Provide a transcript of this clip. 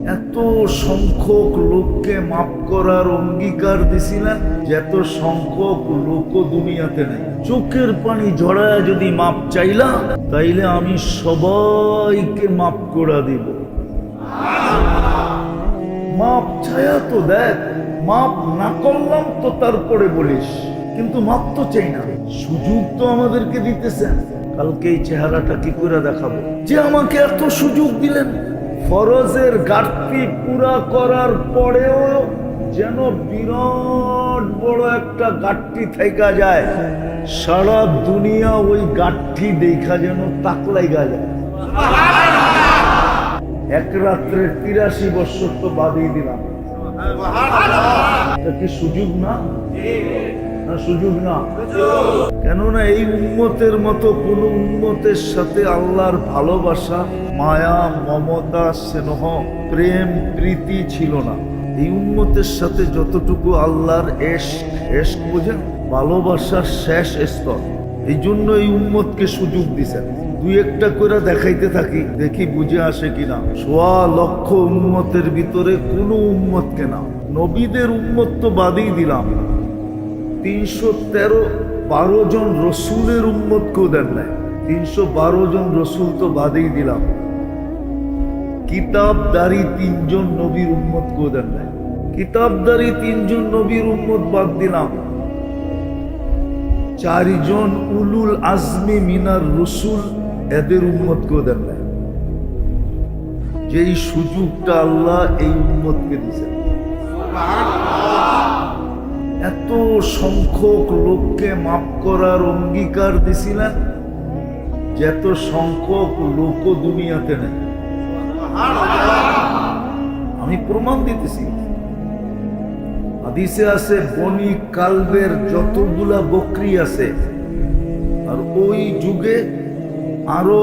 এত সংখ্যক লোককে মাফ করার অঙ্গীকার দিছিলেন, যত সংখ্যক লোক দুনিয়াতে নেই। চোখের পানি ঝরায় যদি মাপ চাইলা, তাইলে আমি সবাইকে মাফ করে দিব। মাপ চায়া তো দেখ, মাপ না করলাম তো তারপরে বলিস, কিন্তু মাপ তো চাই না। সুযোগ তো আমাদেরকে দিতেছেন। কালকে এই চেহারাটা কি করে দেখাবো যে আমাকে এত সুযোগ দিলেন? ফরজের ঘাটতি পুরা করার পরেও যেন বিরাট বড় একটা ঘাটতি থেকে যায়, সারা দুনিয়া ওই ঘাটতি দেখা যেন তাকলাই যায়। এক রাত্রে ৮৩ বছর তো বাদই দিলাম। এটা কি সুযোগ না? সুযোগ না? কেননা এই উম্মতের মতো কোন উম্মতের সাথে আল্লাহর ভালোবাসা, মায়া, মমতা, স্নেহ, প্রেম, প্রীতি ছিল না। এই উম্মতের সাথে যতটুকু আল্লাহর এশক বোঝেন, ভালোবাসার শেষ স্তর। এই জন্য এই উম্মতকে সুযোগ দিছেন। দুই একটা করে দেখাইতে থাকি, দেখি বুঝে আসে কিনা। ১.৫ লক্ষ উম্মতের ভিতরে কোনো উম্মতকে না, নবীদের উম্মত তো বাদই দিলাম, ৩১৩ জন রসুলের উম্মতকেও দেন নাই। ৩১২ জন রসুল তো বাদেই দিলাম, কিতাবদারি ৩ জন নবীর উম্মতকেও দেন নাই। কিতাবদারি ৩ জন নবীর উম্মত বাদ দিলাম, ৪ জন উলুল আজমি মিনার রসুল, এদের উম্মতকেও দেন নাই। যেই সুযোগটা আল্লাহ এই উম্মতকে দিয়েছেন। এত সংখ্যক লোককে মাফ করার অঙ্গীকার দিছিলেন, যত সংখ্যক লোক দুনিয়াতে নেই। আমি প্রমাণ দিতেছি। হাদিসে আছে, বনি কালবের যতগুলা বকরি আছে, আর ওই যুগে আরো